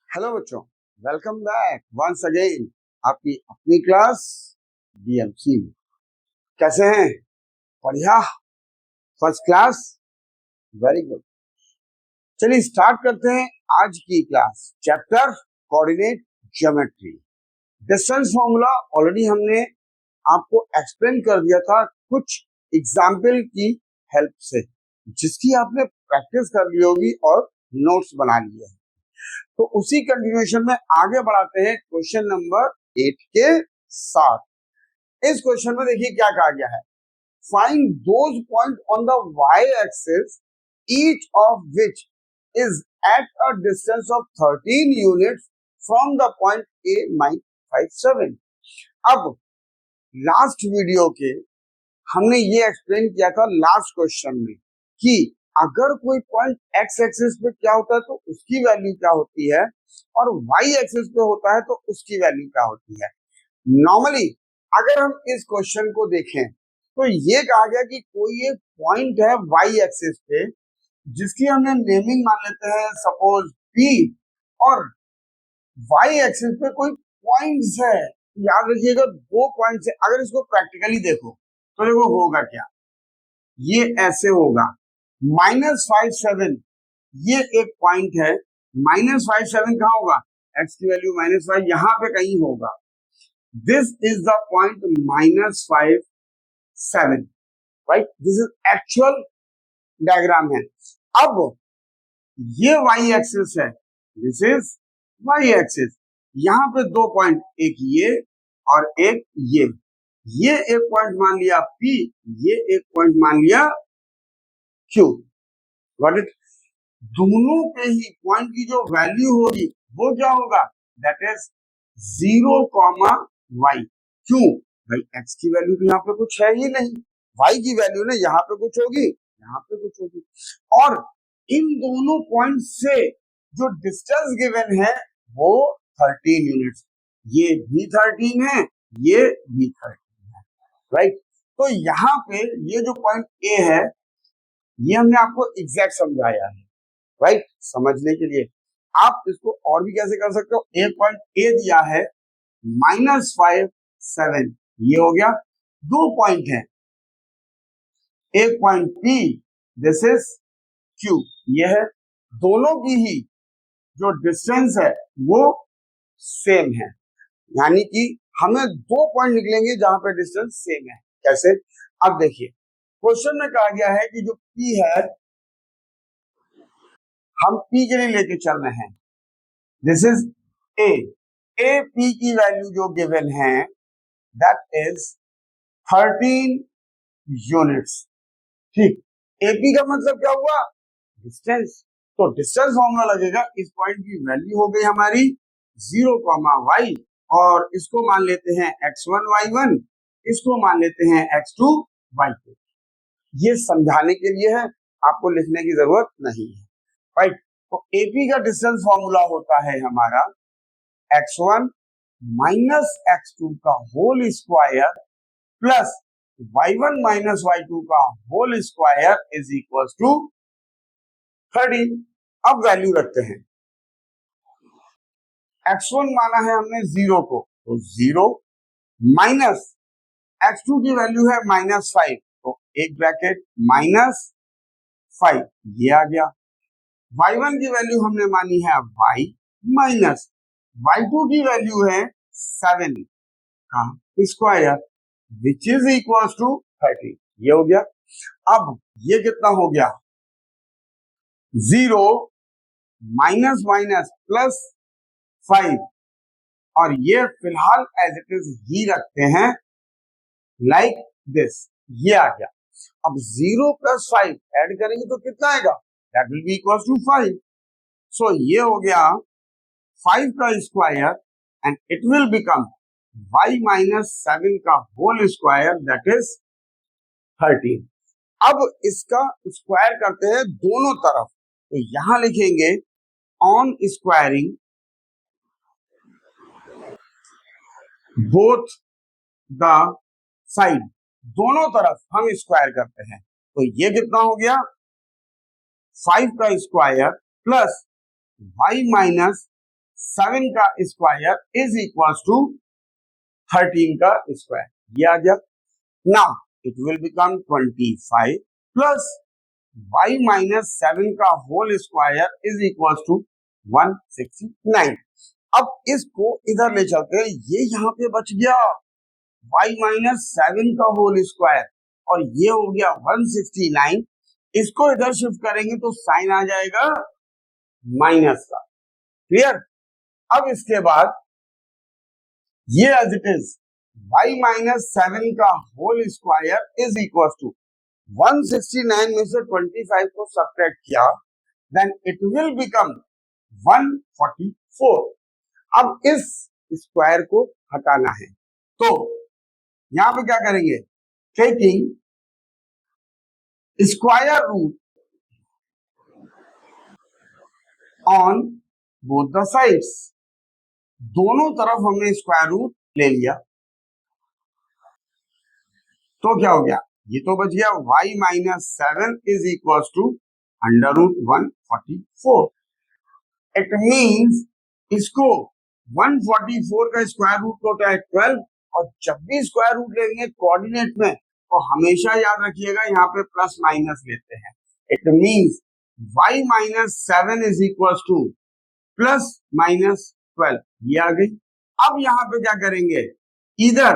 Hello बच्चों, welcome back once again आपकी अपनी क्लास बीएमसी में। कैसे हैं? बढ़िया, फर्स्ट क्लास, वेरी गुड। चलिए स्टार्ट करते हैं आज की class. Chapter coordinate geometry. Distance formula already हमने आपको एक्सप्लेन कर दिया था कुछ एग्जाम्पल की हेल्प से, जिसकी आपने प्रैक्टिस कर ली होगी और नोट्स बना लिए हैं। तो उसी कंटिन्यूएशन में आगे बढ़ाते हैं क्वेश्चन नंबर 8 के साथ। इस क्वेश्चन में देखिए क्या कहा गया है। Find those point on the Y axis each of which is at a distance of 13 units from the point A -57। अब लास्ट वीडियो के हमने ये एक्सप्लेन किया था लास्ट क्वेश्चन में कि अगर कोई पॉइंट एक्स एक्सिस पे क्या होता है तो उसकी वैल्यू क्या होती है, और वाई एक्सिस पे होता है तो उसकी वैल्यू क्या होती है। नॉर्मली अगर हम इस क्वेश्चन को देखें तो ये कहा गया कि कोई एक पॉइंट है वाई एक्सिस पे जिसकी हमने नेमिंग मान लेते हैं सपोज पी, और वाई एक्सिस पे कोई पॉइंट्स है। याद रखिएगा दो पॉइंट्स है। अगर इसको प्रैक्टिकली देखो तो देखो होगा क्या, ये ऐसे होगा -57, ये एक पॉइंट है। -57 कहाँ होगा? एक्स की वैल्यू -5 यहां पे कहीं होगा। This is the point -57, right? This is actual diagram है। अब ये वाई एक्सिस है, दिस इज वाई एक्सिस। यहां पे दो पॉइंट, एक ये और एक ये एक पॉइंट मान लिया P, ये एक पॉइंट मान लिया Q। Got it? दोनों के ही पॉइंट की जो वैल्यू होगी वो क्या होगा? दैट इज 0, क्यों भाई? x की वैल्यू तो यहाँ पे कुछ है ही नहीं, y की वैल्यू ना यहाँ पे कुछ होगी, यहाँ पे कुछ होगी। और इन दोनों पॉइंट से जो डिस्टेंस गिवन है वो 13 यूनिट्स, ये भी 13 है, ये भी 13 है, राइट? तो यहाँ पे ये जो पॉइंट A है ये हमने आपको एग्जैक्ट समझाया है, राइट? समझने के लिए आप इसको और भी कैसे कर सकते हो। एक पॉइंट ए दिया है -57, ये हो गया। दो पॉइंट है, एक point P, this is Q, ये है। दोनों की ही जो डिस्टेंस है वो सेम है, यानी कि हमें दो पॉइंट निकलेंगे जहां पे डिस्टेंस सेम है। कैसे? अब देखिए क्वेश्चन में कहा गया है कि जो पी है हम पी के लिए लेके चल रहे हैं, this is a. A P की वैल्यू जो गिवन है दैट इज 13 यूनिट्स, ठीक। एपी का मतलब क्या हुआ? डिस्टेंस। तो डिस्टेंस फॉर्मूला लगेगा, इस पॉइंट की वैल्यू हो गई हमारी 0, और इसको मान लेते हैं x1 y1, इसको मान लेते हैं x2 y2। ये समझाने के लिए है, आपको लिखने की जरूरत नहीं है, राइट? तो एपी का डिस्टेंस फॉर्मूला होता है हमारा x1 माइनस x2 का होल स्क्वायर प्लस y1 माइनस y2 का whole square is equal to 13। अब वैल्यू रखते हैं। x1 माना है हमने 0 को, तो 0 माइनस x2 की वैल्यू है -5, तो एक ब्रैकेट -5, ये आ गया। y1 की वैल्यू हमने मानी है y माइनस y2 की वैल्यू है 7 का square which is equal to 30, ये हो गया। अब ये कितना हो गया? 0 माइनस माइनस प्लस 5, और ये फिलहाल एज इट इज ही रखते हैं लाइक दिस, ये आ गया। अब 0 प्लस 5 ऐड करेंगे तो कितना आएगा? That will be equal to 5। So ये हो गया 5 का स्क्वायर and it will become y minus 7 का होल स्क्वायर दैट इज 13। अब इसका स्क्वायर करते हैं दोनों तरफ, तो यहां लिखेंगे on squaring both the side, दोनों तरफ हम स्क्वायर करते हैं, तो ये कितना हो गया? 5 का स्क्वायर प्लस y माइनस 7 का स्क्वायर इज इक्वल टू 13 का स्क्वायर, ये आ गया। Now it will become 25 plus y minus 7 का whole square is equal to 169। अब इसको इधर ले चलते हैं, ये यहाँ पे बच गया y माइनस 7 का होल स्क्वायर और ये हो गया 169। इसको इधर शिफ्ट करेंगे तो साइन आ जाएगा माइनस का। क्लियर? अब इसके बाद ये as it is y minus 7 का whole square is equal to 169 में से 25 को सब्ट्रैक्ट किया, देन इट विल बिकम 144। अब इस स्क्वायर को हटाना है, तो यहां पे क्या करेंगे, taking square root on both the sides, दोनों तरफ हमने स्क्वायर रूट ले लिया, तो क्या हो गया, ये तो बच गया y minus 7 is equal to under root 144। It means इसको 144 का स्क्वायर रूट होता है 12, और जब भी स्क्वायर रूट लेंगे कोऑर्डिनेट में तो हमेशा याद रखिएगा यहाँ पे प्लस माइनस लेते हैं। It means y minus 7 is equal to plus minus 12, ये आ गई। अब यहाँ पे क्या करेंगे, इधर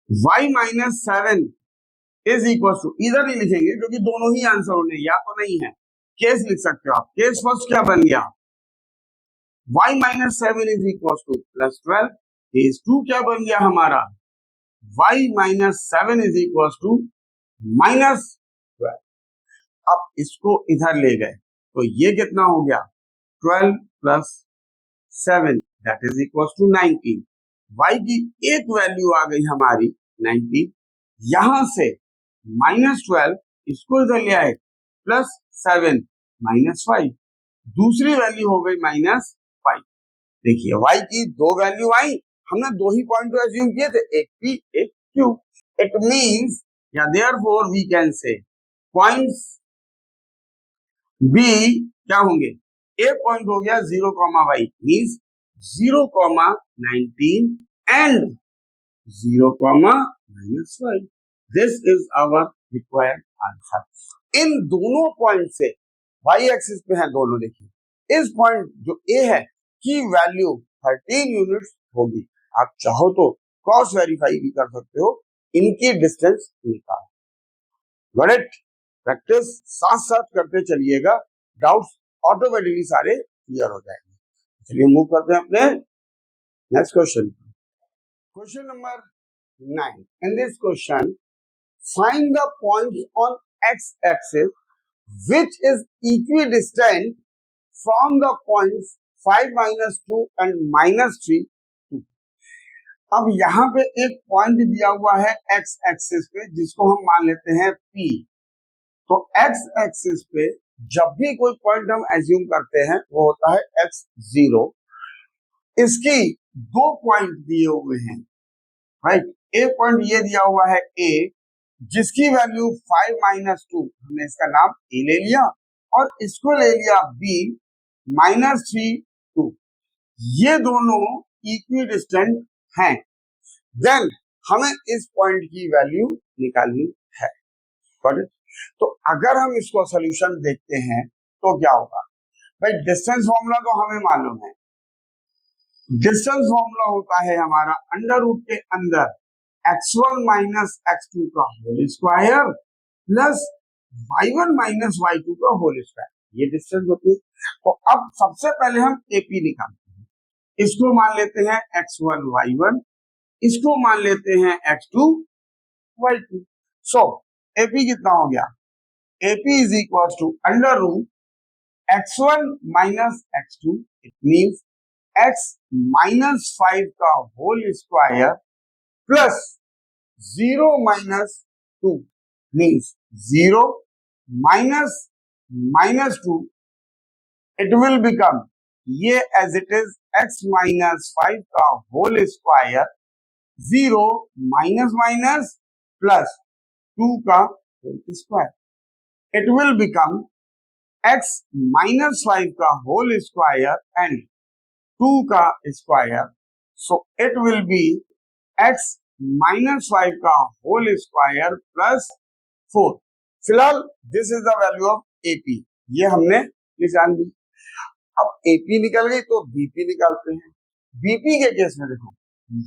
y minus 7 is equal to, इधर नहीं लिखेंगे क्योंकि दोनों ही आंसर होने, या तो नहीं है, केस लिख सकते हो आप। केस फर्स्ट क्या बन गया, y minus 7 is equal to plus 12। Case two क्या बन गया हमारा, y minus 7 is equal to minus 12। अब इसको इधर ले गए तो ये कितना हो गया, 12 plus 7 that is equal to 19। y की एक वैल्यू आ गई हमारी 19, यहां से माइनस 12 इसको इधर ले आए, प्लस 7 माइनस 5, दूसरी वैल्यू हो गई माइनस 5। देखिए y की दो वैल्यू आई, हमने दो ही पॉइंट को एज्यूम किए थे, एक p एक q। इट मींस या therefore we can say points b क्या होंगे, एक पॉइंट हो गया 0, means 0, 19 and 0, -5। This is our required answer. इन दोनों पॉइंट से y एक्सिस पे हैं दोनों, देखिए इस पॉइंट जो a है की वैल्यू 13 यूनिट्स होगी। आप चाहो तो क्रॉस वेरीफाई भी कर सकते हो, इनकी डिस्टेंस निकाल। Got it? प्रैक्टिस साथ साथ करते चलिएगा, डाउट्स ऑटोमेटिकली सारे क्लियर हो जाएंगे। चलिए मूव करते हैं अपने next question. Question number 9। In this question find the points on x axis which is equidistant from the points 5 minus 2 and minus 3 2। अब यहाँ पे एक पॉइंट दिया हुआ है x एक्सिस पे जिसको हम मान लेते हैं P। तो x एक्सिस पे जब भी कोई पॉइंट हम एज्यूम करते हैं वो होता है x0। इसकी दो पॉइंट दिए हुए हैं, राइट। एक पॉइंट ये दिया हुआ है A जिसकी वैल्यू 5 माइनस 2, हमने इसका नाम A ले लिया, और इसको ले लिया B -3 2। ये दोनों इक्विडिस्टेंट हैं। देन हमें इस पॉइंट की वैल्यू निकालनी है। तो अगर हम इसको सॉल्यूशन देखते हैं तो क्या होगा भाई, डिस्टेंस फॉर्मूला तो हमें मालूम है। डिस्टेंस फॉर्मूला होता है हमारा अंडर रूट के अंदर x1 माइनस x2 का होल स्क्वायर प्लस y1 माइनस y2 का होल स्क्वायर, ये डिस्टेंस होती है। तो अब सबसे पहले हम AP निकालते हैं, इसको मान लेते हैं x1 y1, इसको मान लेते हैं x2 y2। सो AP कितना हो गया, AP is equal to under root x1 minus x2, it means x minus 5 का whole square plus 0 minus 2 means 0 minus -2। It will become, ये as it is x minus 5 का whole square 0 minus minus plus 2 का whole square. It will become x minus 5 का whole square and 2 का square, so it will be x minus 5 का whole square plus 4। फिलहाल this is the value of AP, ये हमने निकाल दी। अब AP निकल गई तो बीपी निकालते हैं। बीपी के केस में देखो,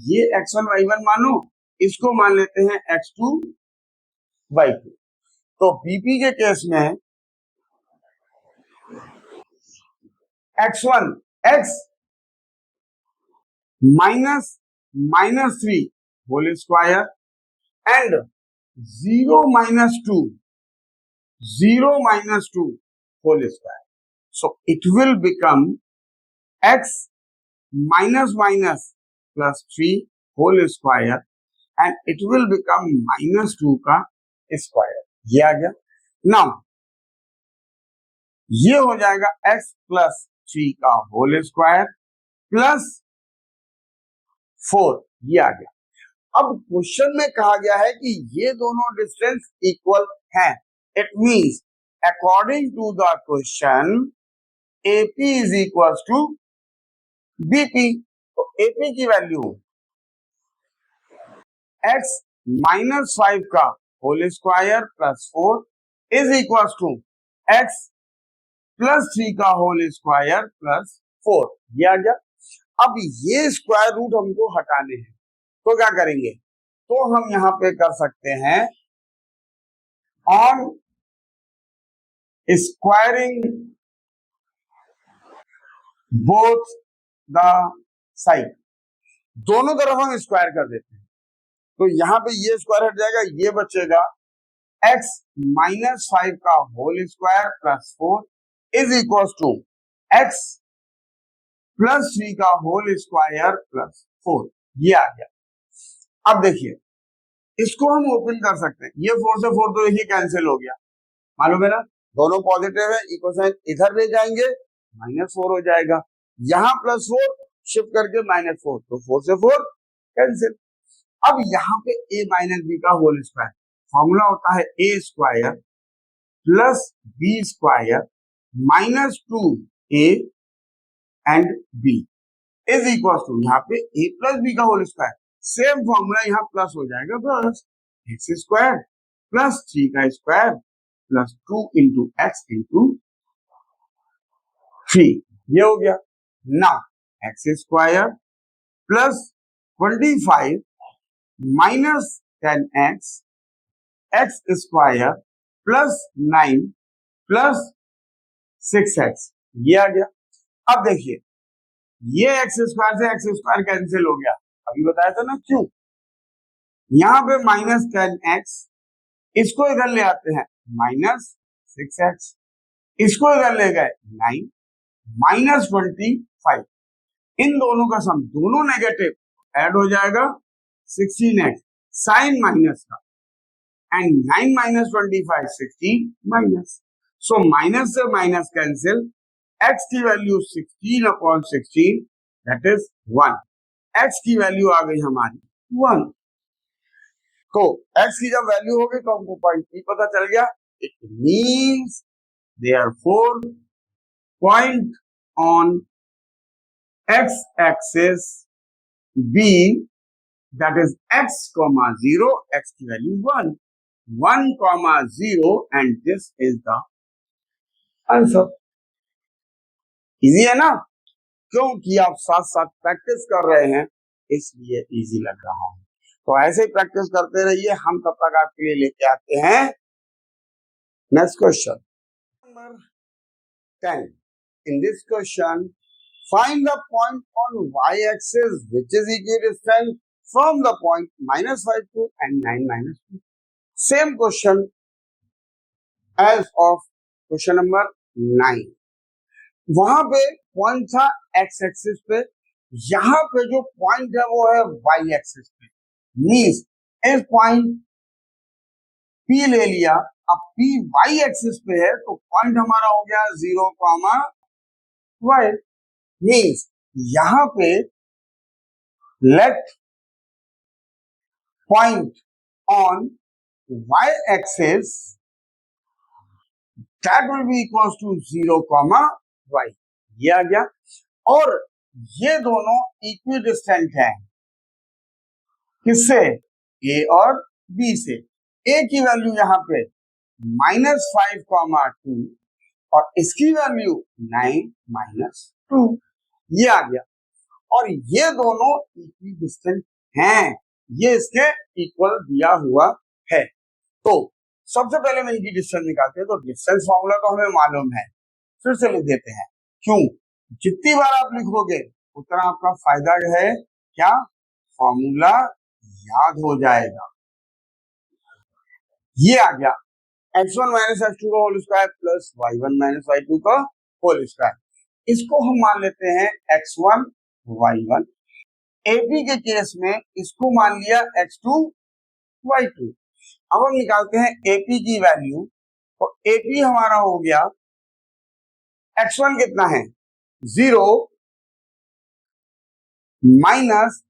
ये x1 y1 मानो, इसको मान लेते हैं x2 y2। तो बीपी के केस में x1 x minus 3 whole square and 0 minus 2 whole square, so it will become x minus plus 3 whole square and it will become -2 का स्क्वायर। ये आ गया। नाउ ये हो जाएगा x प्लस 3 का होल स्क्वायर प्लस 4, ये आ गया। अब क्वेश्चन में कहा गया है कि ये दोनों डिस्टेंस इक्वल हैं। It means according to the question AP is equal to BP। तो AP की वैल्यू x माइनस 5 का whole square plus 4 is equal to x plus 3 का होल स्क्वायर प्लस 4, ये आ गया। अब ये स्क्वायर रूट हमको हटाने हैं, तो क्या करेंगे? तो हम यहां पे कर सकते हैं on squaring both the side, दोनों तरफ हम स्क्वायर कर देते हैं। तो यहां पे ये स्क्वायर हट जाएगा, ये बचेगा x माइनस 5 का whole square plus 4 is equal to x plus 3 का होल स्क्वायर प्लस 4, ये आ गया। अब देखिए, इसको हम ओपन कर सकते हैं, ये 4 से 4 तो देखिए कैंसिल हो गया, मालूम है ना, दोनों पॉजिटिव है, इक्वल साइन इधर ले जाएंगे -4 हो जाएगा, यहां +4 शिफ्ट करके -4, तो 4 से 4 कैंसिल। अब यहाँ पे a माइनस बी का होल स्क्वायर, फॉर्मूला होता है a square plus B square -2a and b is equal to, यहाँ पे a प्लस बी का होल स्क्वायर, सेम फॉर्मूला यहाँ प्लस हो जाएगा, बस एक्स स्क्वायर प्लस 3 का square plus 2 into X into 3, ये हो गया। Now X square plus 25 minus 10x X square plus 9 plus 6x, ये आ गया। अब देखिए, ये एक्स स्क्वायर से एक्स स्क्वायर कैंसिल हो गया, अभी बताया था ना क्यों। यहां पे -10x, इसको इधर ले आते हैं -6x, इसको इधर ले गए 9 -25, इन दोनों का सम, दोनों नेगेटिव ऐड हो जाएगा 16x साइन माइनस का, and 9 minus 25 16 minus, so minus से माइनस कैंसिल, x की वैल्यू 16/16 दैट इज 1, x की वैल्यू आ गई हमारी 1। तो x की जब वैल्यू हो गई तो हमको पॉइंट P पता चल गया। It means therefore point on x axis B, that is x, 0, x की वैल्यू 1, 1, 0, and this is the answer। Easy है ना, क्योंकि आप साथ साथ प्रैक्टिस कर रहे हैं इसलिए इजी लग रहा है। तो ऐसे ही प्रैक्टिस करते रहिए, हम तब तक आपके लिए लेके आते हैं next question number 10। In this question find the point on y-axis which is equidistant from the point -5 to and 9 -2। Same question as of question number 9। वहां पे पॉइंट था x एक्सिस पे, यहां पे जो पॉइंट है वो है y एक्सिस पे, मींस इस पॉइंट P ले लिया, अब P y एक्सिस पे है तो पॉइंट हमारा हो गया 0, y, मींस यहां पे let point on y axis that will be equals to 0, y। ये आ गया। और ये दोनों इक्वी डिस्टेंट है किससे? a और b से। a की वैल्यू यहाँ पे -5, 2 और इसकी वैल्यू 9, -2। ये आ गया। और ये दोनों इक्वी डिस्टेंट हैं, ये इसके इक्वल दिया हुआ है। तो सबसे पहले हम इनकी डिस्टेंस निकालते हैं। तो डिस्टेंस फॉर्मूला तो हमें मालूम है, फिर से लिख देते हैं। क्यों? जितनी बार आप लिखोगे उतना आपका फायदा है, क्या? फॉर्मूला याद हो जाएगा। ये आ गया x1 माइनस x2 का होल स्क्वायर प्लस y1 माइनस y2 का होल स्क्वायर। इसको हम मान लेते हैं x1 y1। AP के केस में इसको मान लिया x2 y2। अब हम निकालते हैं AP की वैल्यू। तो AP हमारा हो गया x1 कितना है? 0 माइनस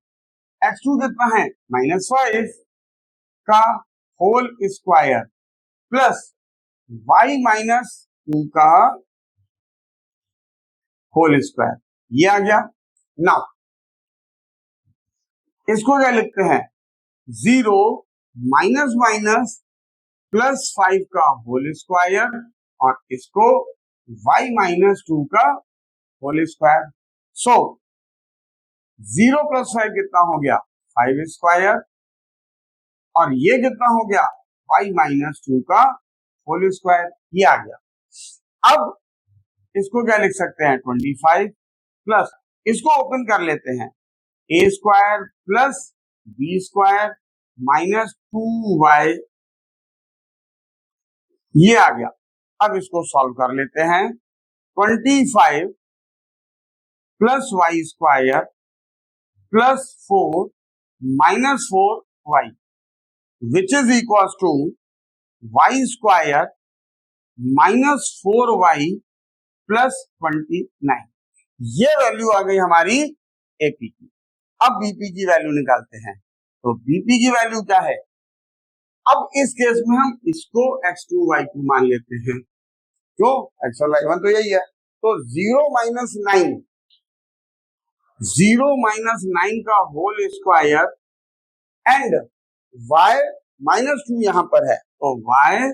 x2 कितना है? -5 का whole square plus y minus 2 का होल स्क्वायर। ये आ गया। नाउ इसको क्या लिखते हैं? 0 माइनस माइनस प्लस 5 का होल स्क्वायर और इसको y माइनस 2 का होल स्क्वायर। सो 0 प्लस 5 कितना हो गया? 5 स्क्वायर और ये कितना हो गया? y माइनस 2 का होल स्क्वायर। ये आ गया। अब इसको क्या लिख सकते हैं? 25 प्लस, इसको ओपन कर लेते हैं, a square plus b square minus 2y। ये आ गया। अब इसको सॉल्व कर लेते हैं। 25 plus y square plus 4 minus 4y which is equal to y square minus 4y plus 29। ये वैल्यू आ गई हमारी एपी की। अब बीपी की वैल्यू निकालते हैं। तो बीपी की वैल्यू क्या है? अब इस केस में हम इसको x2 y2 मान लेते हैं। क्यों? x1 y1 तो यही है। तो 0 माइनस 9, 0 माइनस 9 का whole square and y minus 2 यहां पर है, तो y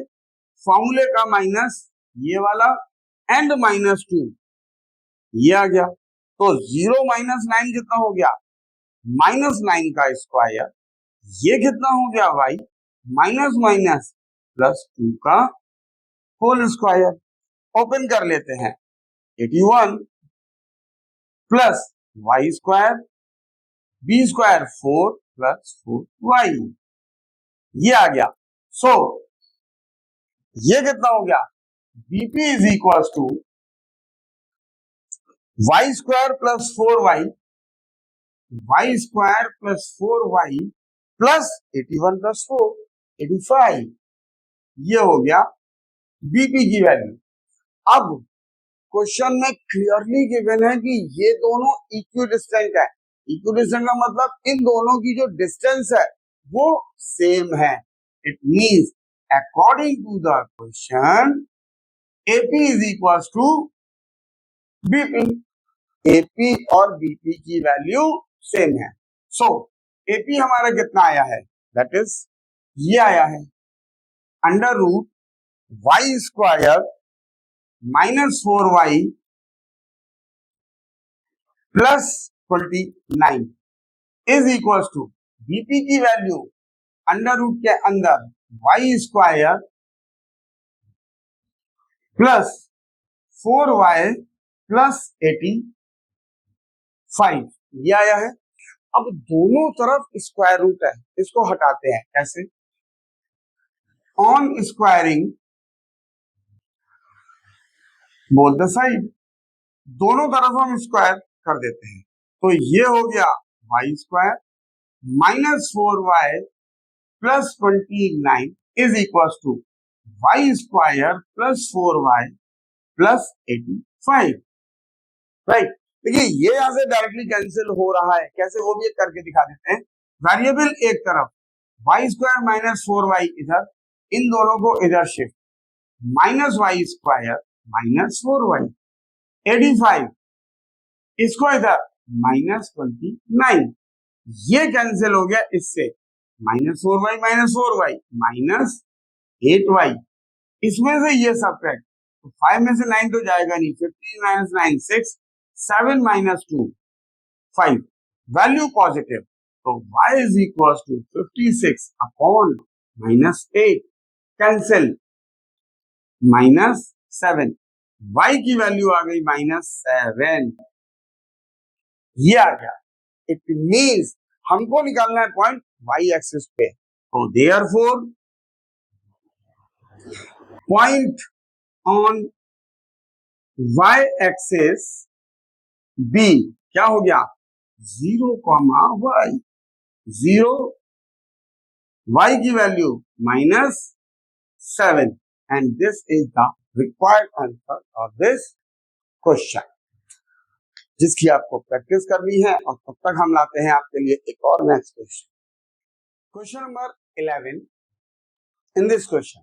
फॉर्मूले का माइनस ये वाला एंड माइनस 2, ये आ गया। तो 0 माइनस 9 कितना हो गया? -9 का स्क्वायर। ये कितना हो गया? y माइनस माइनस प्लस 2 का होल स्क्वायर। ओपन कर लेते हैं। 81 plus y square b square 4 plus 4y। ये आ गया। सो ये कितना हो गया? BP is equal to Y square plus 4y, Y square plus 4y plus 81 plus 4, 85। ये हो गया बीपी की वैल्यू। अब क्वेश्चन में क्लियरली गिवन है कि ये दोनों इक्विडिस्टेंट है। इक्विडिस्टेंट का मतलब इन दोनों की जो डिस्टेंस है वो सेम है। It means according to the question AP is equal to BP। AP और BP की वैल्यू सेम है। सो AP हमारा कितना आया है? दैट इज ये आया है under root Y square minus 4y plus 29 is equal to BP की वैल्यू अंडर रूट के अंदर Y square plus 4y plus 85। ये आया है। अब दोनों तरफ स्क्वायर रूट है, इसको हटाते हैं। कैसे? On squaring both the side, दोनों तरफ हम स्क्वायर कर देते हैं। तो ये हो गया Y square minus 4y plus 29 is equal to Y square plus 4y plus 85। Right. देखिए ये यहां से डायरेक्टली कैंसिल हो रहा है। कैसे? वो भी एक करके दिखा देते हैं। वेरिएबल एक तरफ, वाई स्क्वायर माइनस 4y इधर, इन दोनों को इधर shift, minus Y square minus 4y, 85 इसको इधर माइनस 29, ये कैंसिल हो गया इससे, माइनस 4y माइनस 8y, इसमें से ये सब्ट्रैक्ट, तो 5 में से 9 तो जाएगा नहीं, 15 माइनस 9 6, 7 माइनस 2 5, वैल्यू पॉजिटिव, तो y is equal to 56 upon minus 8, cancel minus 7, y की वैल्यू आ गई माइनस 7, ये आ गया। इट मीन्स हमको निकालना है पॉइंट y एक्सिस पे, तो therefore point on y axis b क्या हो गया, 0, y, 0, y की value minus 7, and this is the required answer of this question, जिसकी आपको प्रैक्टिस करनी है। और तब तक हम लाते हैं आपके लिए एक और next question, question number 11। In this question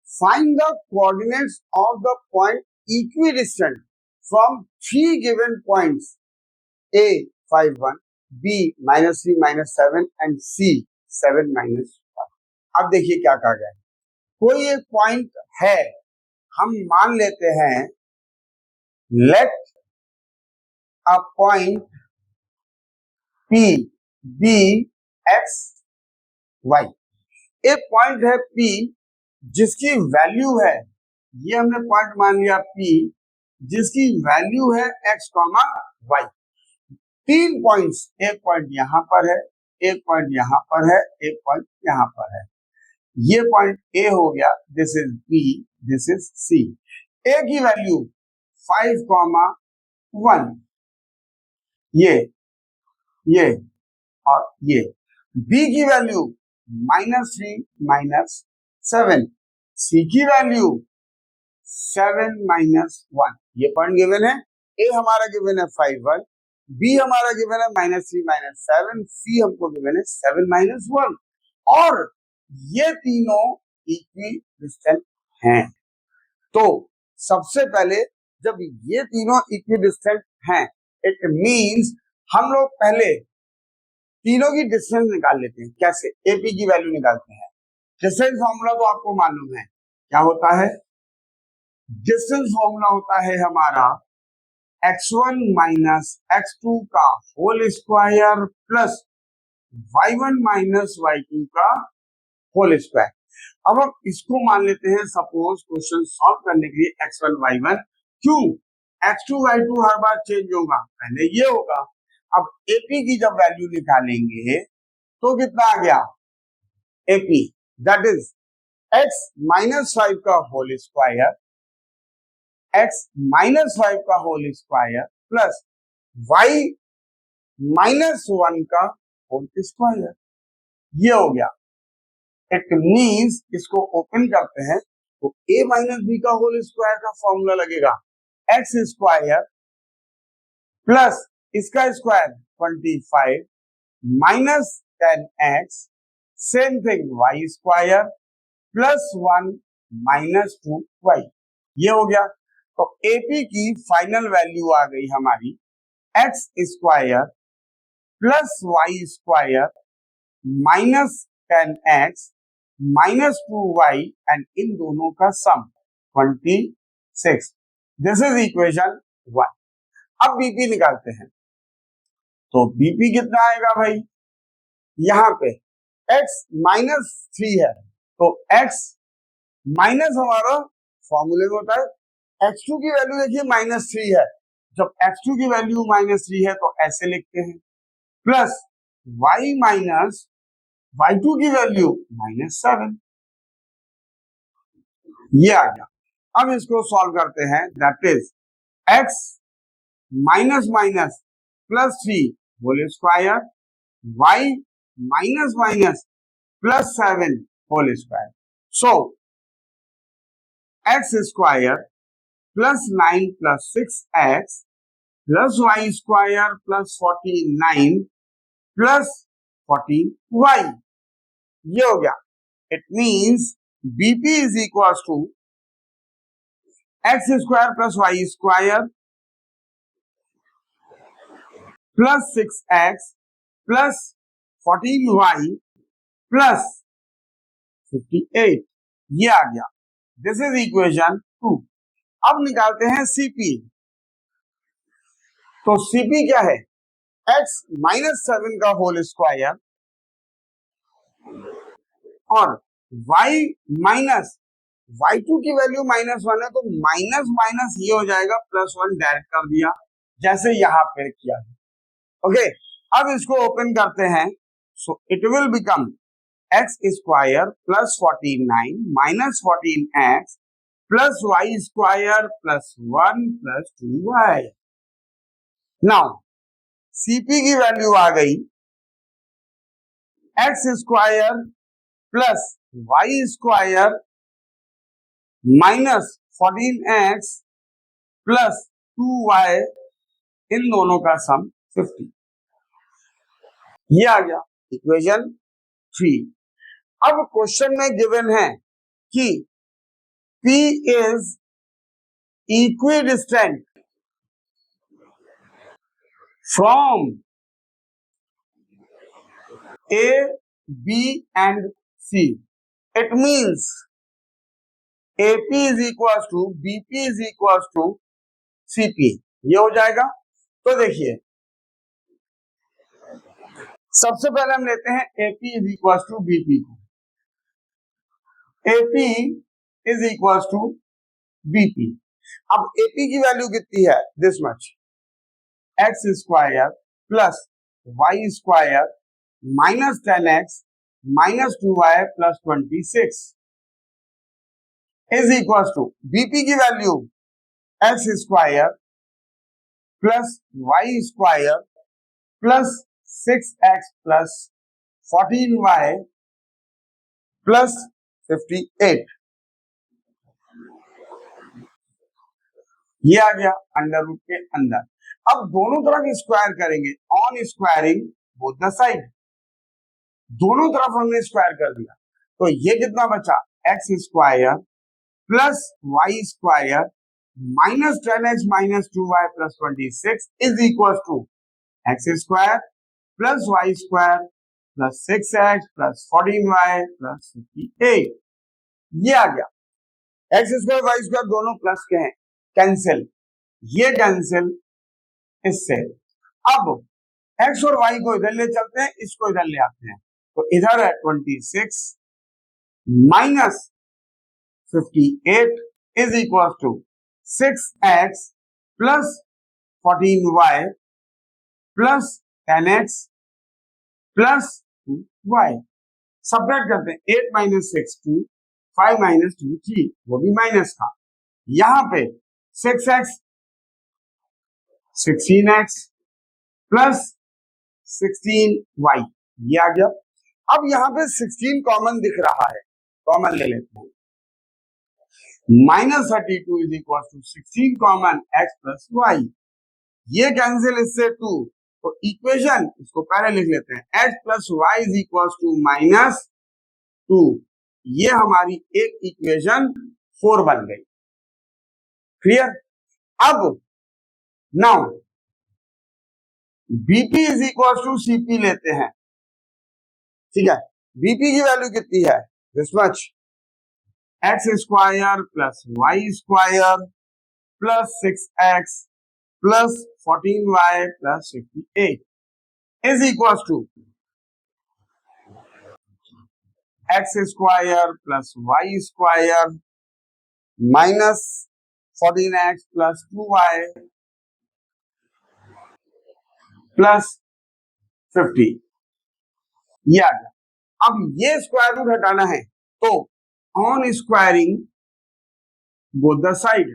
find the coordinates of the point equidistant from 3 given points a 5 1, b -3 -7 and c 7 -1। अब देखिए क्या कहा गया है, कोई एक पॉइंट है, हम मान लेते हैं let a point p b x y, एक पॉइंट है p जिसकी वैल्यू है, ये हमने पॉइंट मान लिया p जिसकी वैल्यू है x, y, 3 पॉइंट्स, एक पॉइंट यहां पर है, एक पॉइंट यहां पर है, एक पॉइंट यहां पर है, ये पॉइंट A हो गया, this is B, this is C, A की वैल्यू 5, 1, ये और ये, B की वैल्यू -3 -7, C की वैल्यू 7 -1, ये पॉइंट गिवन है, A हमारा गिवन है 5 1, B हमारा गिवन है -3 -7, C हमको गिवन है 7 -1, और ये तीनों इक्विडिस्टेंट हैं। तो सबसे पहले जब ये तीनों इक्विडिस्टेंट हैं, इट मींस हम लोग पहले तीनों की डिस्टेंस निकाल लेते हैं। कैसे? एपी की वैल्यू निकालते हैं। डिस्टेंस फॉर्मूला तो आपको मालूम है, क्या होता है? डिस्टेंस फॉर्मूला होता है हमारा x1 माइनस x2 का होल स्क्वायर प्लस y1 माइनस y2 का होल स्क्वायर। अब हम इसको मान लेते हैं सपोज क्वेश्चन सॉल्व करने के लिए x1 y1, क्यों? x2 y2 हर बार चेंज होगा, पहले ये होगा। अब एपी की जब वैल्यू निकालेंगे तो कितना आ गया? AP that is x minus 5 का होल स्क्वायर, x माइनस 5 का whole square plus y minus 1 का होल स्क्वायर, ये हो गया। इट मीन्स इसको ओपन करते हैं तो a माइनस बी का होल स्क्वायर का फॉर्मूला लगेगा एक्स स्क्वायर प्लस इसका square 25 minus 10x, same thing y square plus 1 minus 2y, ये हो गया। तो AP की फाइनल वैल्यू आ गई हमारी X square plus Y square minus 10x minus 2y and इन दोनों का सम 26। This is equation 1। अब बीपी निकालते हैं, तो बीपी कितना आएगा भाई? यहां पे x माइनस 3 है, तो x माइनस हमारा फॉर्मूले में होता है, x2 की वैल्यू देखिए -3 है, जब x2 की वैल्यू -3 है तो ऐसे लिखते हैं, प्लस y माइनस y2 की वैल्यू -7, ये आ गया। अब इसको सॉल्व करते हैं, that is x minus minus plus 3 whole square, y minus minus plus 7 whole square, so x square plus 9 plus 6x plus y square plus 49 plus 14y, ये हो गया। It means BP is equal to X square plus Y square plus 6x plus 14y plus 58, ये आ गया। This is equation 2। अब निकालते हैं CP. तो सीपी क्या है? x माइनस 7 का होल स्क्वायर और y माइनस y2 की वैल्यू -1 है, तो माइनस माइनस ये हो जाएगा +1, डायरेक्ट कर दिया जैसे यहां पे किया। ओके, अब इसको ओपन करते हैं। So it will become x square plus 49 minus 14x plus y square plus 1 plus 2y। Now CP की वैल्यू आ गई X square plus Y square minus 14x plus 2y, इन दोनों का सम 50। ये आ गया इक्वेशन 3। अब क्वेश्चन में गिवन है कि P is equidistant from A, B and C. It means AP is equals to BP is equals to CP। ये हो जाएगा। तो देखिए, सबसे पहले हम लेते हैं AP is equals to BP को। AP is equals to BP। अब AP की वैल्यू कितनी है? This much, x square plus Y square minus 10x minus 2y plus 26 is equal to BP की value x square plus Y square plus 6x plus 14y plus 58। ये आ गया under root के अंदर। अब दोनों तरफ स्क्वायर करेंगे, on squaring both the side. दोनों तरफ हमने स्क्वायर कर दिया, तो ये कितना बचा? X square plus Y square minus 10x minus 2y plus 26 is equal to X square plus Y square plus 6x plus 14y plus 58। ये आ गया। एक्स स्क्वायर वाई स्क्वायर दोनों प्लस के हैं, कैंसिल, ये कैंसिल इससे। अब एक्स और वाई को इधर ले चलते हैं, इसको इधर ले आते हैं, तो इधर है 26 minus 58 is equal to 6x plus 14y plus 10x plus 2y। Subtract करते हैं, 8 माइनस 6 2, 5 माइनस 2 3, वो भी माइनस था। यहां पे 6x 16x प्लस 16y, ये आ गया। अब यहां पे 16 कॉमन दिख रहा है, कॉमन ले लेते हैं। Minus 32 is equal to 16 common x plus Y, ये कैंसिल इससे 2, तो इक्वेशन इसको पहले लिख लेते हैं, x plus Y is equal to minus 2। ये हमारी एक इक्वेशन 4 बन गई। क्लियर? अब now BP is equal to CP लेते हैं। ठीक है, बीपी की वैल्यू कितनी है? This much, X square plus Y square plus 6x plus 14y plus 58 is equal to X square plus Y square minus 14x plus 2y plus 50। ये आ गया। अब ये स्क्वायर रूट हटाना है, तो on squaring both the side,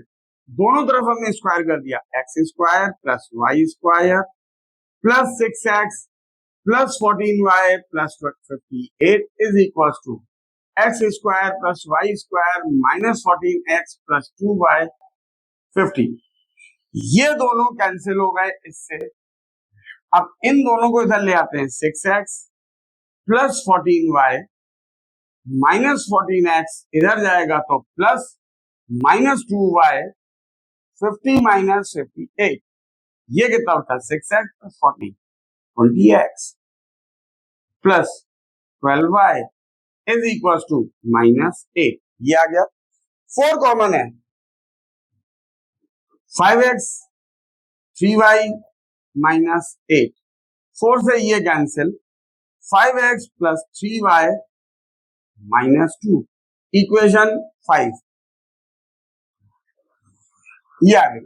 दोनों तरफ हमने स्क्वायर कर दिया, X square plus Y square plus 6x plus 14y plus 58 is equal to X square plus Y square minus 14x plus 2y 50। ये दोनों कैंसिल हो गए इससे। अब इन दोनों को इधर ले आते हैं, 6x plus 14y minus 14x इधर जाएगा तो प्लस माइनस 2y 50 माइनस 58, ये कितना होता है 6x plus 40, 20x plus 12y is equal to -8, ये आ गया। 4 कॉमन है, 5x 3y माइनस 8, 4 से ये cancel, 5x plus 3y minus 2, equation 5 ये आ गई।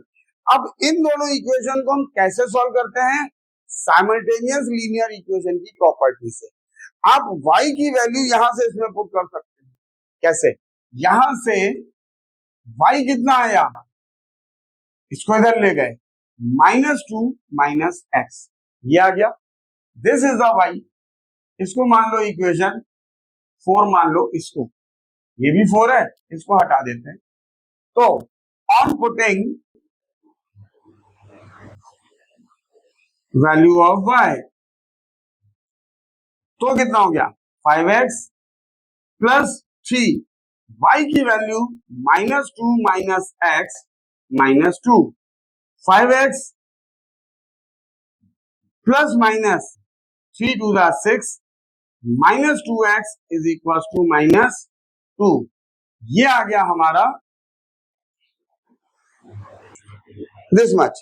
अब इन दोनों इक्वेशन को हम कैसे सॉल्व करते हैं? साइमल्टेनियस लीनियर इक्वेशन की प्रॉपर्टी से। आप y की वैल्यू यहां से इसमें पुट कर सकते हैं। कैसे? यहां से y कितना आया, इसको इधर ले गए, -2 माइनस एक्स, ये आ गया। दिस इज द y, इसको मान लो इक्वेशन 4 मान लो इसको, ये भी 4 है, इसको हटा देते हैं। तो on putting value of y, तो कितना हो गया 5x प्लस 3, y की value -2 minus X minus 2, 5x plus minus 3 to the 6 minus 2x is equal to -2, ये आ गया हमारा दिस मच,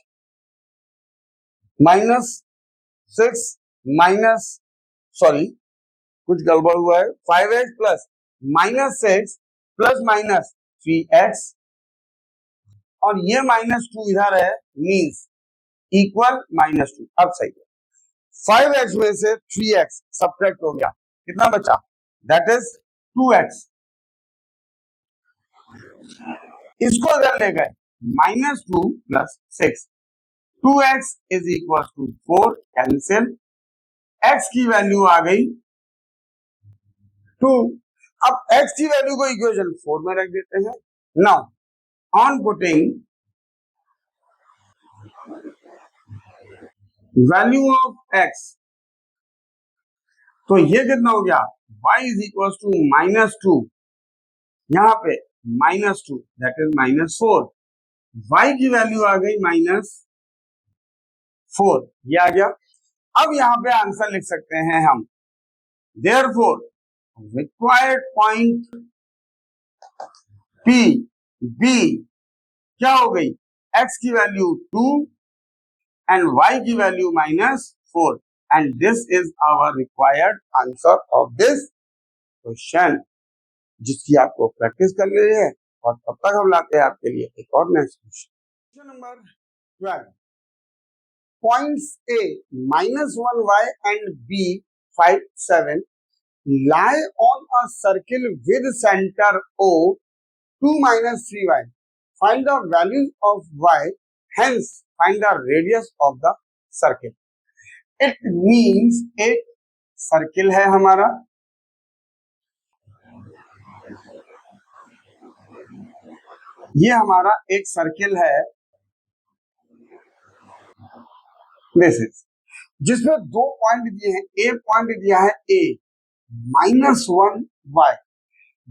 -6 माइनस, सॉरी कुछ गड़बड़ हुआ है, 5x प्लस -6 प्लस -3x, और ये -2 इधर है, मीन्स इक्वल -2। अब सही है, 5x में से 3x सब्ट्रैक्ट हो गया, कितना बचा, दैट इज 2x, इसको इधर ले गए, -2 plus 6, 2x is equal to 4, cancel, x की वैल्यू आ गई 2। अब x की वैल्यू को इक्वेशन 4 में रख देते हैं। Now on putting value of x, तो ये कितना हो गया, y इज इक्वल टू -2, यहां पे -2 दैट इज -4, y की वैल्यू आ गई -4, ये आ गया। अब यहां पे आंसर लिख सकते हैं हम, therefore required point P B क्या हो गई, x की वैल्यू 2 एंड y की value -4, and this is our required answer of this question, जिसकी आपको प्रैक्टिस कर रही है। और तब तक हम लाते हैं आपके लिए एक और next question number 12, points A -1y and B 5 7 lie on a circle with center O 2 minus 3y, find the value of y, hence find the radius of the circle। It means एक circle है हमारा, ये हमारा एक circle है, this is, जिसमें 2 point दिए हैं, एक पॉइंट दिया है A -1y,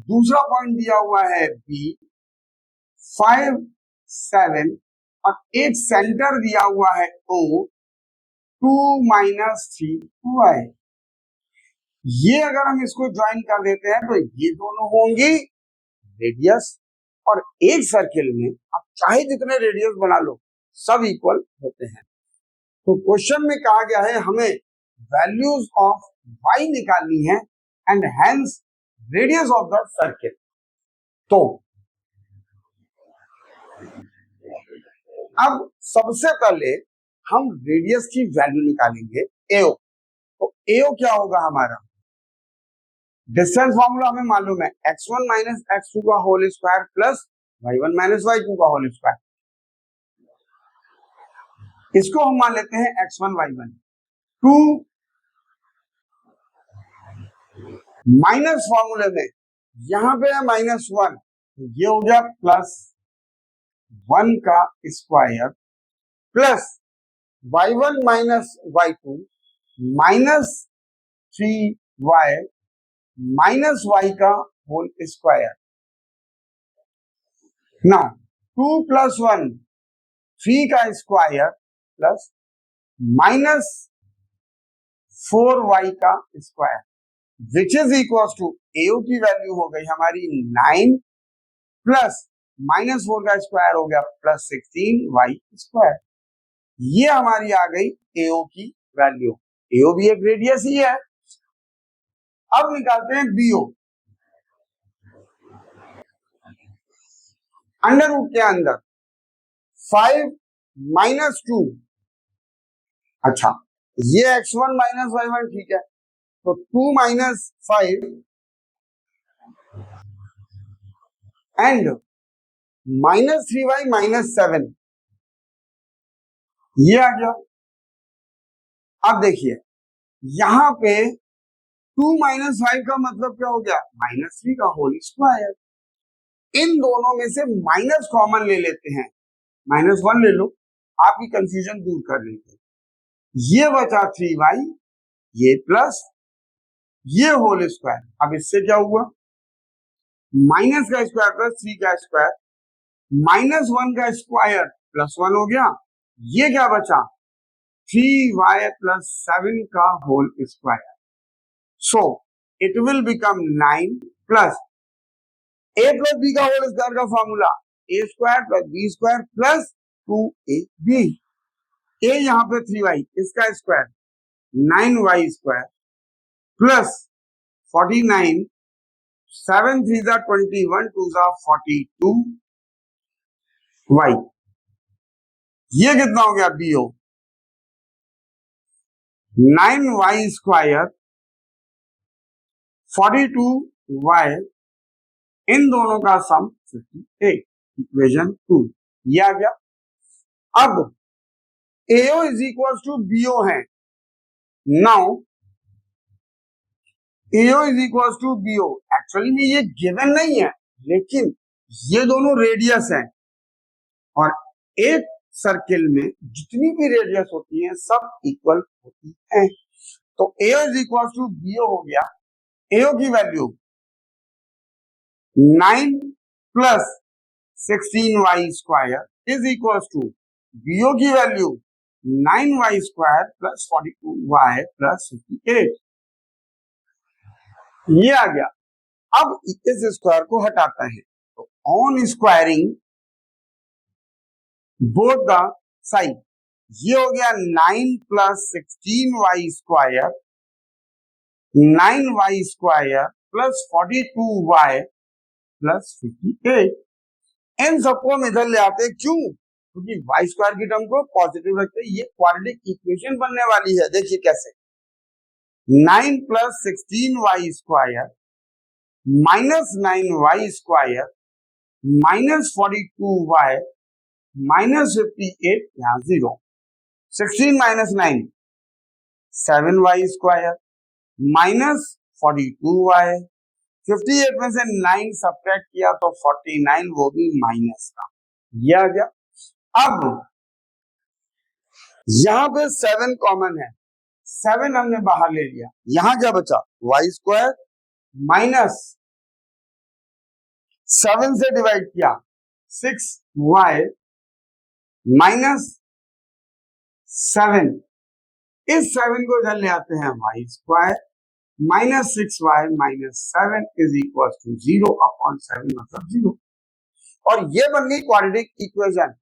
दूसरा पॉइंट दिया हुआ है B 5 7, और एक सेंटर दिया हुआ है O 2 minus 3y। ये अगर हम इसको ज्वाइन कर देते हैं तो ये दोनों होंगी रेडियस, और एक सर्किल में आप चाहे जितने रेडियस बना लो सब इक्वल होते हैं। तो क्वेश्चन में कहा गया है हमें वैल्यूज ऑफ y निकालनी है and hence radius of the circle. तो अब सबसे पहले हम रेडियस की वैल्यू निकालेंगे AO। तो AO क्या होगा हमारा, डिस्टेंस फॉर्मूला हमें मालूम है, x1 माइनस x2 का होल स्क्वायर प्लस y1 माइनस y2 का होल स्क्वायर, इसको हम मान लेते हैं x1 y1, 2 माइनस फॉर्मूले में यहां पे है -1, ये हो गया +1 का स्क्वायर प्लस y1 माइनस y2 -3y माइनस y का होल स्क्वायर। नाउ 2 + 1 3 का स्क्वायर प्लस माइनस 4y का square which is equal to AO की वैल्यू हो गई हमारी 9 प्लस माइनस 4 का स्क्वायर हो गया प्लस 16y स्क्वायर। ये हमारी आ गई एओ की वैल्यू। एओ भी एक रेडियस ही है। अब निकालते हैं बीओ। अंडर रूट के अंदर 5 माइनस 2, अच्छा ये x1 माइनस y1 ठीक है, तो 2 minus 5 and minus 3y minus 7, ये आ गया। अब देखिए यहां पे 2 माइनस 5 का मतलब क्या हो गया, माइनस 3 का होल स्क्वायर। इन दोनों में से माइनस कॉमन ले लेते हैं, -1 ले लो, आपकी कंफ्यूजन दूर कर लेंगे। ये बचा 3y, ये प्लस ये होल स्क्वायर। अब इससे क्या हुआ, माइनस का स्क्वायर प्लस 3 का स्क्वायर, -1 का स्क्वायर प्लस 1 हो गया। ये क्या बचा, 3y प्लस 7 का whole square. So it will become 9 plus a plus b का होल स्क्वायर का formula a square plus b square plus 2ab। a यहां पे 3y, इसका स्क्वायर 9y स्क्वायर प्लस 49, 7 3 जा 21, 2 जा 42y। ये कितना हो गया बीओ, 9y स्क्वायर 42y, इन दोनों का सम 58, इक्वेशन 2 ये आ गया। अब AO is equal to BO है। Now AO is equal to BO, actually में ये गिवन नहीं है, लेकिन ये दोनों रेडियस हैं और एक सर्किल में जितनी भी रेडियस होती है सब इक्वल होती है। तो AO is equal to BO हो गया। AO की value 9 plus 16y square is equal to BO की value 9y square plus 42y plus 58, ये आ गया। अब इस स्क्वायर को हटाता है, तो on squaring both the side, ये हो गया 9 plus 16y square, 9y square plus 42y plus 58। इन सबको हम इधर ले आते हैं, क्यों, क्योंकि y स्क्वायर की टर्म को पॉजिटिव रखते हैं। ये क्वाड्रेटिक इक्वेशन बनने वाली है। देखिए कैसे, 9 plus 16y square minus 9y square minus 42y minus 58, यहां 0, 16 minus 9 7y square minus 42y, 58 में से 9 सब्ट्रैक्ट किया तो 49, वो भी माइनस का, ये आ गया। अब यहां पे 7 कॉमन है, 7 हमने बाहर ले लिया, यहां क्या बचा, y स्क्वायर माइनस 7 से डिवाइड किया 6y माइनस 7, इस 7 को इधर ले आते हैं, y square minus 6y minus 7 is equal to 0 upon 7 मतलब 0। और ये बन गई क्वाड्रेटिक इक्वेशन,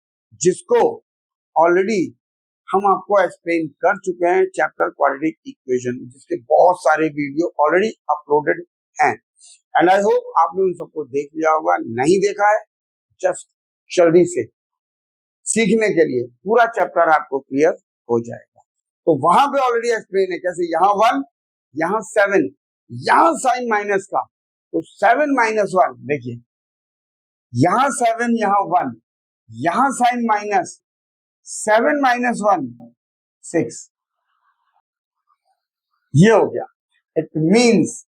जिसको ऑलरेडी हम आपको एक्सप्लेन कर चुके हैं चैप्टर क्वाड्रेटिक इक्वेशन, जिसके बहुत सारे वीडियो ऑलरेडी अपलोडेड हैं। एंड आई होप आपने उन सबको देख लिया होगा। नहीं देखा है, जस्ट जल्दी से सीखने के लिए पूरा चैप्टर आपको क्लियर हो जाएगा। तो वहां पे ऑलरेडी एक्सप्लेन है कैसे, यहाँ 1, यहाँ 7, यहाँ साइन माइनस का, तो 7 माइनस 1, देखिए यहाँ 7, यहाँ 1, यहाँ साइन माइनस 7 माइनस 1 6, ये हो गया। It means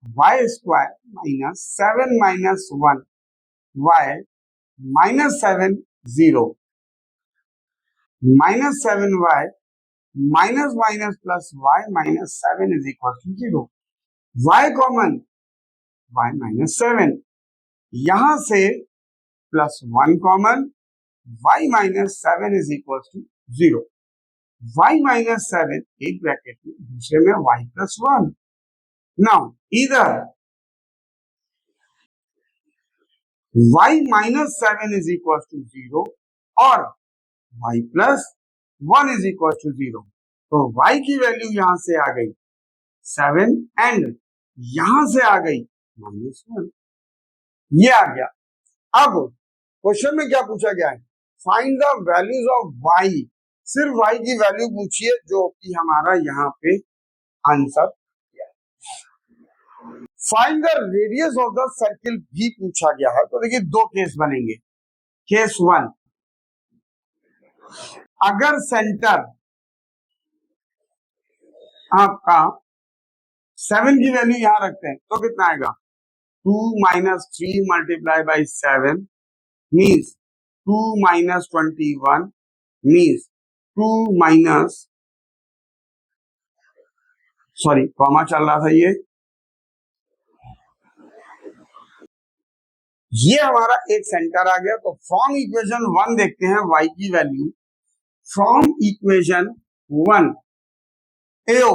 y square minus 7 minus 1 y minus 7 0 minus 7y minus minus plus y minus 7 is equal to 0। y common, y minus 7, यहां से plus 1 common, y minus 7 is equal to 0। y minus 7 एक bracket में, दूसरे में y plus 1। Now इधर y minus 7 is equal to 0 और y plus 1 is equal to 0। तो y की वैल्यू यहां से आ गई 7 एंड यहां से आ गई -1, ये आ गया। अब क्वेश्चन में क्या पूछा गया है, find the values of y, सिर्फ y की वैल्यू पूछिए जो कि हमारा यहाँ पे आंसर किया। Find the radius of the circle भी पूछा गया है। तो देखिए दो केस बनेंगे। केस 1, अगर सेंटर आपका 7 की वैल्यू यहां रखते हैं तो कितना आएगा, 2 minus 3 multiply by 7 means 2 minus 21 means 2 minus, sorry comma चल रहा था, ये हमारा एक सेंटर आ गया। तो फ्रॉम इक्वेशन 1 देखते हैं y की value. From equation 1 AO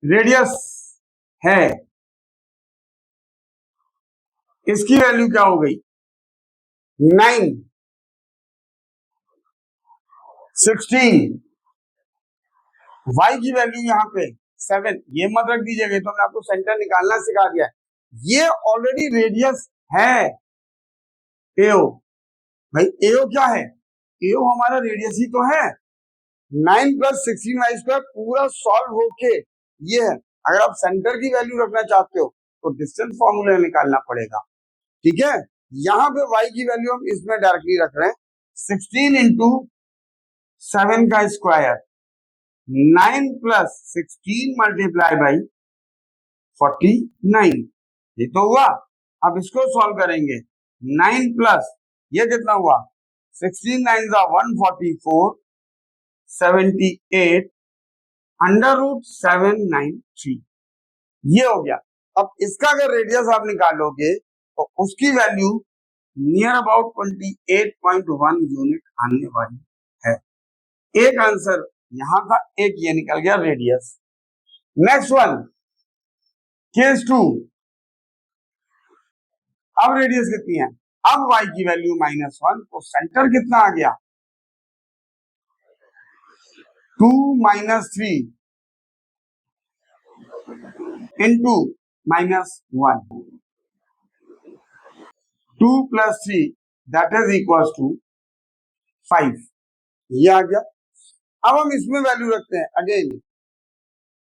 radius है, इसकी वैल्यू क्या हो गई 9, 16, y की वैल्यू यहाँ पे 7, ये मत रख दीजिएगा, तो हमने आपको सेंटर निकालना सिखा दिया है। ये ऑलरेडी रेडियस है एओ। भाई एओ क्या है, एओ हमारा रेडियस ही तो है। 9 प्लस 16y² पूरा सॉल्व होके ये है। अगर आप सेंटर की वैल्यू रखना चाहते हो तो डिस्टेंस फॉर्मूला निकालना पड़ेगा, ठीक है। यहाँ पे y की वैल्यू हम इसमें डायरेक्टली रख रहे हैं, 16 इंटू 7 का स्क्वायर, 9 प्लस 16 मल्टीप्लाई बाई 49, ये तो हुआ। अब इसको सॉल्व करेंगे, 9 प्लस ये कितना हुआ, 16 9 जा 144, 78 अंडर रूट 793, ये हो गया। अब इसका अगर रेडियस आप निकालोगे तो उसकी वैल्यू नियर अबाउट 28.1 यूनिट आने वाली है। एक आंसर यहां था, एक ये निकल गया रेडियस। नेक्स्ट वन, केस 2, अब रेडियस कितनी है, अब y की वैल्यू -1, तो सेंटर कितना आ गया 2 minus 3 into -1, 2 plus 3 that is equal to 5, ये आ गया। अब हम इसमें वैल्यू रखते हैं, अगेन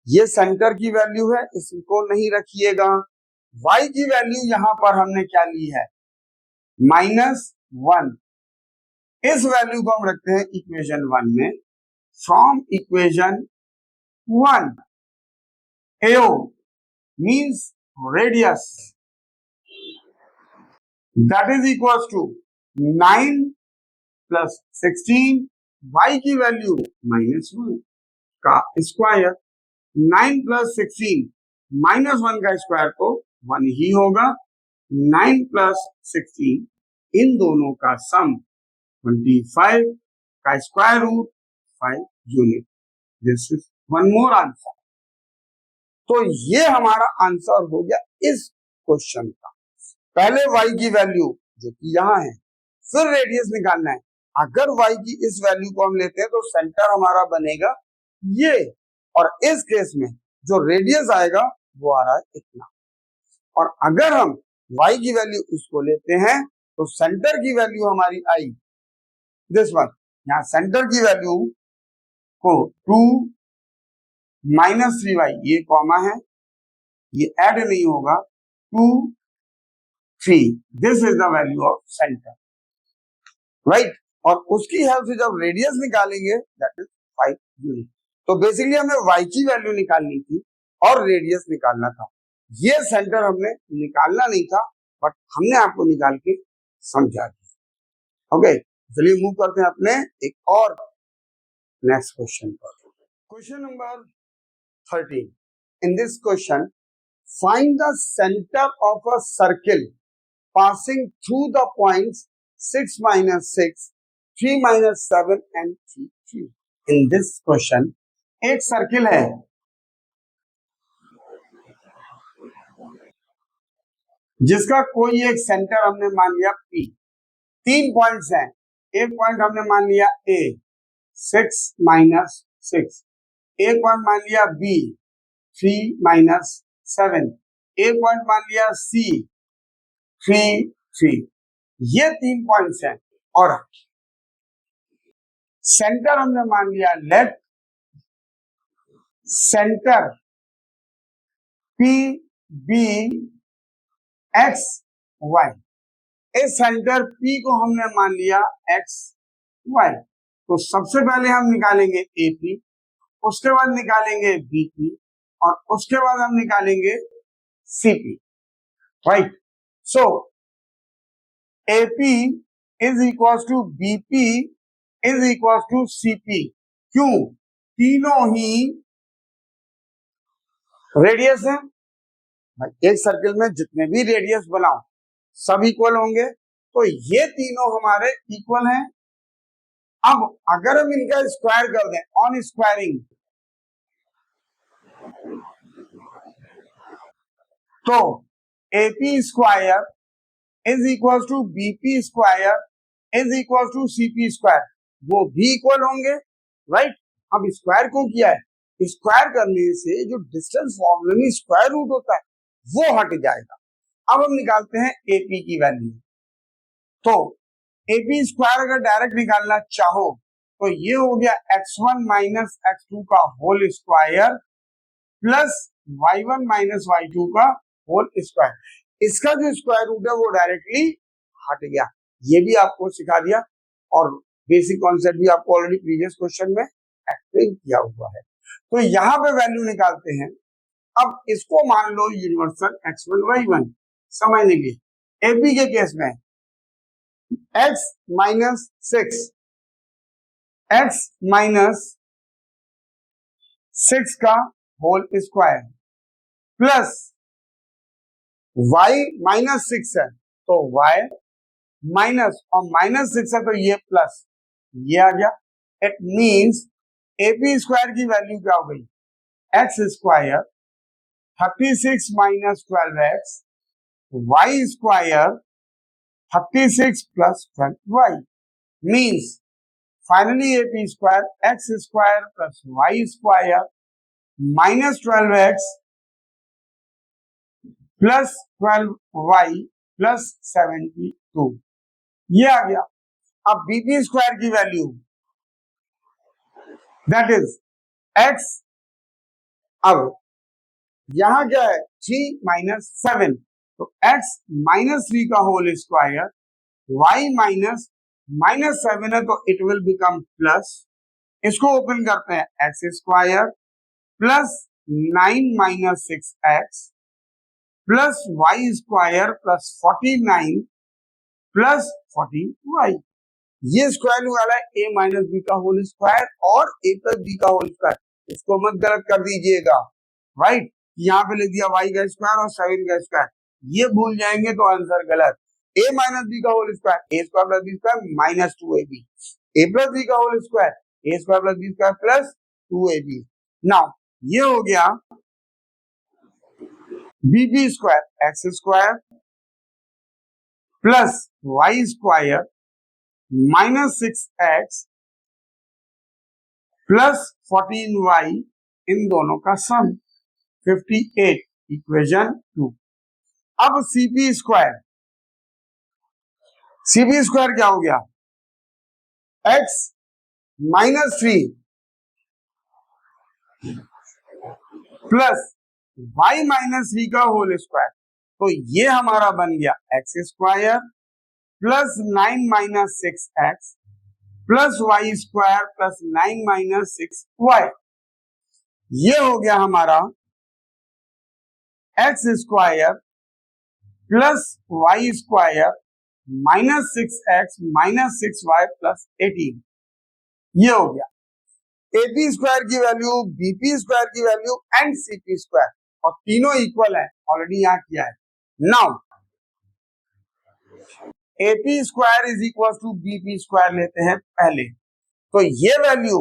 ये सेंटर की वैल्यू है, इसको नहीं रखिएगा। y की वैल्यू यहां पर हमने क्या ली है -1, इस वैल्यू को हम रखते हैं इक्वेशन 1 में। From equation 1 AO means radius that is equal to 9 plus 16, y की वैल्यू -1 का स्क्वायर, 9 प्लस 16 -1 का स्क्वायर तो 1 ही होगा, 9 प्लस 16 इन दोनों का सम 25 का square root 5 unit. This is one more answer. तो ये हमारा आंसर हो गया इस क्वेश्चन का। पहले y की वैल्यू जो कि यहाँ है, फिर रेडियस निकालना है। अगर y की इस वैल्यू को हम लेते हैं तो सेंटर हमारा बनेगा ये, और इस केस में जो रेडियस आएगा वो आ रहा है इतना। और अगर हम y की वैल्यू इसको लेते हैं तो सेंटर की वैल्यू हमारी आई दिस वन, यहाँ सेंटर की वैल्यू को 2 माइनस 3y, ये कॉमा है, ये ऐड नहीं होगा, 2 3, this is the value of centre, right. और उसकी हेल्प से जब रेडियस निकालेंगे दैट इज 5 यूनिट। तो बेसिकली हमें y की वैल्यू निकालनी थी और रेडियस निकालना था। ये सेंटर हमने निकालना नहीं था, बट हमने आपको निकाल के समझा दिया। ओके, चलिए मूव करते हैं अपने एक और नेक्स्ट क्वेश्चन पर। Question number 13। In this question find the centre of a circle passing through the points 6 minus 6, 3 minus 7 and 3, 3. In this question, एक सर्किल है जिसका कोई एक सेंटर हमने मान लिया P, 3 पॉइंट्स हैं, एक पॉइंट हमने मान लिया A, 6 minus 6, एक पॉइंट मान लिया B, 3 minus 7, एक पॉइंट मान लिया C, 3, 3. ये 3 पॉइंट्स हैं और सेंटर हमने मान लिया let centre P B X Y. इस सेंटर P को हमने मान लिया X Y. तो सबसे पहले हम निकालेंगे AP, उसके बाद निकालेंगे BP और उसके बाद हम निकालेंगे CP. Right. So AP is equal to BP is equal to CP. क्यों? तीनों ही रेडियस है. एक सर्किल में जितने भी रेडियस बनाओ सब इक्वल होंगे, तो ये तीनों हमारे इक्वल हैं. अब अगर हम इनका स्क्वायर कर दें ऑन स्क्वायरिंग, तो AP square is equal to BP square is equal to CP square, वो भी इक्वल होंगे. राइट. अब स्क्वायर को किया है, स्क्वायर करने से जो डिस्टेंस फॉर्मूले में स्क्वायर रूट होता है वो हट जाएगा. अब हम निकालते हैं AP की वैल्यू. तो AP स्क्वायर अगर डायरेक्ट निकालना चाहो तो ये हो गया x1 माइनस x2 का होल स्क्वायर प्लस y1 माइनस y2 का होल स्क्वायर. इसका जो स्क्वायर रूट है वो डायरेक्टली हट गया. ये भी आपको सिखा दिया और बेसिक कॉन्सेप्ट भी आपको ऑलरेडी प्रीवियस क्वेश्चन में एक्सप्लेन किया हुआ है. तो यहाँ पे वैल्यू निकालते हैं. अब इसको मान लो यूनिवर्सल x1 y1. समझने के लिए AP के केस में x माइनस 6, x माइनस 6 का whole square plus y minus 6 है तो y माइनस और माइनस 6 है तो ये प्लस, ये आ गया. इट मींस AP स्क्वायर की वैल्यू क्या हो गई? x square 36 minus 12x, y square 36 plus 12y. Means finally AP square x square plus y square minus 12x plus 12y plus 72, ये आ गया. अब BP स्क्वायर की वैल्यू दैट इज x, अब यहां क्या है 3 माइनस 7, तो x माइनस 3 का whole square, y minus minus 7 है तो इट विल बिकम प्लस. इसको ओपन करते हैं x square plus 9 minus 6x plus y square plus 49 plus 14y. ये स्क्वायर वाला है a माइनस बी का होल स्क्वायर और a प्लस बी का होल स्क्वायर. इसको मत गलत कर दीजिएगा. राइट. यहाँ पे लिख दिया y का स्क्वायर और 7 का स्क्वायर, ये भूल जाएंगे तो आंसर गलत. a माइनस बी का whole square, a square plus B square minus 2ab, a plus B का whole square, a square plus B square plus 2ab. Now ये हो गया bb square x square plus y square minus 6x plus 14y, इन दोनों का सम 58, equation 2. अब CP square, CP square क्या हो गया? x minus 3 plus y minus 3 का होल स्क्वायर, तो ये हमारा बन गया x square plus 9 minus 6x plus y square plus 9 minus 6y. ये हो गया हमारा x square plus y square minus 6x minus 6y plus 18. ये हो गया AP स्क्वायर की वैल्यू, BP स्क्वायर की वैल्यू एंड CP स्क्वायर, और तीनों इक्वल है. ऑलरेडी यहां किया है. Now AP square is equal to BP square लेते हैं पहले, तो ये value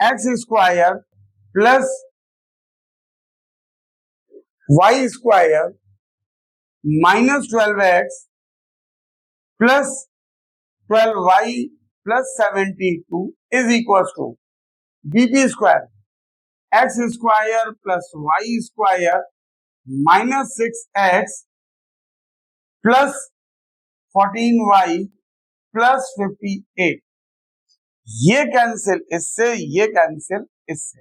x square plus y square minus 12x plus 12y plus 72 is equal to BP square x square plus y square minus 6x plus 14y plus 58, ये cancel इससे, ये cancel इससे,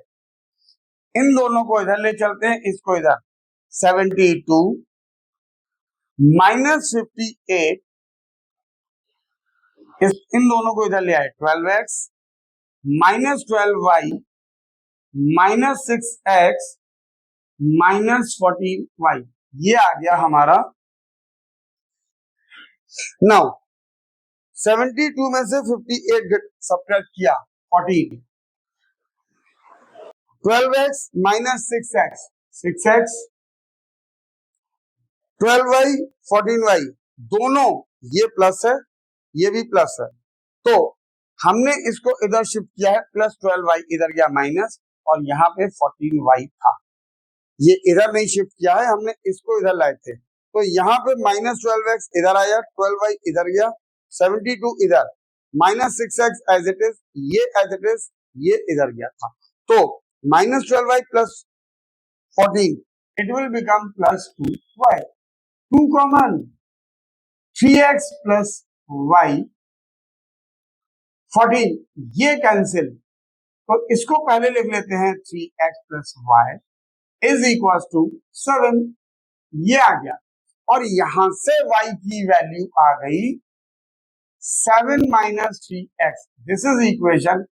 इन दोनों को इधर ले चलते हैं, इसको इधर 72 माइनस 58, इन दोनों को इधर ले आए 12x minus 12y minus 6x minus 14y, ये आ गया हमारा। नाउ 72 में से 58 सब्ट्रैक्ट किया 14, 12x minus 6x 6x, 12y 14y, दोनों ये प्लस है ये भी प्लस है, तो हमने इसको इधर शिफ्ट किया है, प्लस 12y इधर गया माइनस, और यहाँ पे 14y था, ये इधर नहीं शिफ्ट किया है, हमने इसको इधर लाए थे, तो यहाँ पे माइनस 12x इधर आया, 12y इधर गया, 72 इधर, minus 6x as it is, ये एज इट इज, ये इधर गया था, तो minus 12y plus 14 it will become plus 2y, 2 common, 3x plus y 14, ये कैंसिल, तो इसको पहले लिख लेते हैं 3x plus y is equal to 7, ये आ गया, और यहां से y की वैल्यू आ गई 7 minus 3x, this is equation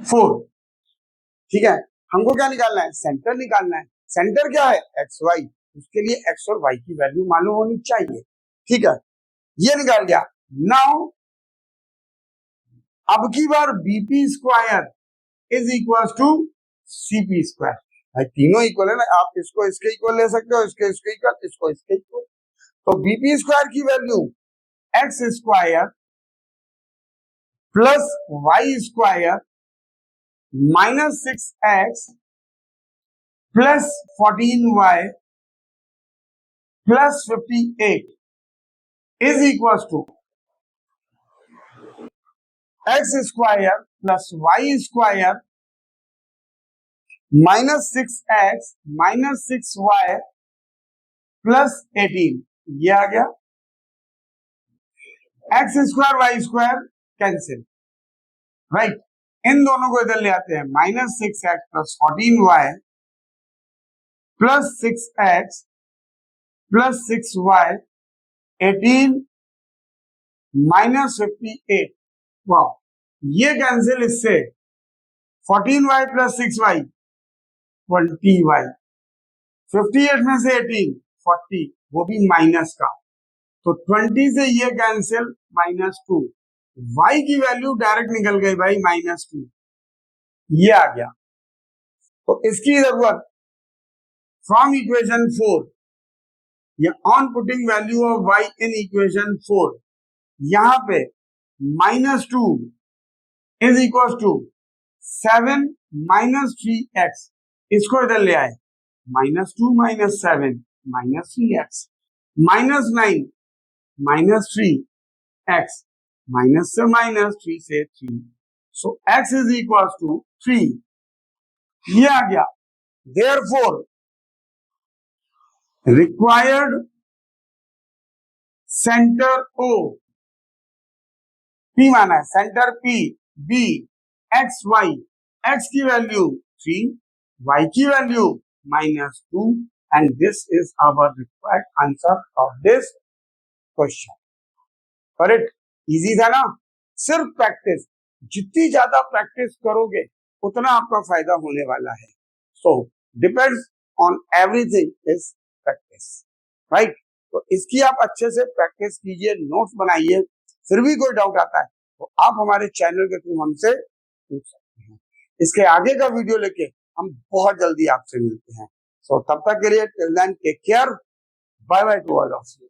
4। ठीक है, हमको क्या निकालना है, सेंटर निकालना है, सेंटर क्या है एक्स वाई, उसके लिए x और y की वैल्यू मालूम होनी चाहिए। ठीक है, ये निकाल दिया। नाउ अब की बार BP square is equal to CP square, भाई तीनों इक्वल है ना, आप इसको इसके इक्वल ले सकते हो, इसके इसके इक्वल, इसको इसके इक्वल, तो BP स्क्वायर की value x square plus y square minus 6x plus 14y plus 58 is equal to x square plus y square minus 6x minus 6y plus 18, ये आ गया। x square y square cancel, right, इन दोनों को इधर ले आते हैं, minus 6x plus 14y plus 6x plus 6y 18 minus 58, वाह, ये कैंसिल इससे, 14y प्लस 6y 20y, 58 में से 18 40, वो भी माइनस का, तो 20 से ये कैंसिल माइनस 2, y की वैल्यू डायरेक्ट निकल गई भाई -2, ये आ गया। तो इसकी जरूरत फ्रॉम इक्वेशन 4 या on putting value of y in equation 4, यहां पे -2 is equal to 7 minus 3x, इसको इधर ले आए, -2 minus 7 minus 3x, -9 minus 3x, minus से माइनस 3 से 3, so x is equal to 3, ये आ गया। Therefore required centre O, P माना है, centre P, B, x, y, x की वैल्यू 3, y की value -2, and this is our required answer of this question. Correct, easy था ना, सिर्फ प्रैक्टिस, जितनी ज्यादा प्रैक्टिस करोगे उतना आपका फायदा होने वाला है। So depends on everything is practice, right. तो इसकी आप अच्छे से प्रैक्टिस कीजिए, नोट्स बनाइए, फिर भी कोई डाउट आता है तो आप हमारे चैनल के थ्रू हमसे पूछ सकते हैं। इसके आगे का वीडियो लेके हम बहुत जल्दी आपसे मिलते हैं। सो तब तक के लिए till then take care, Bye bye to all of you.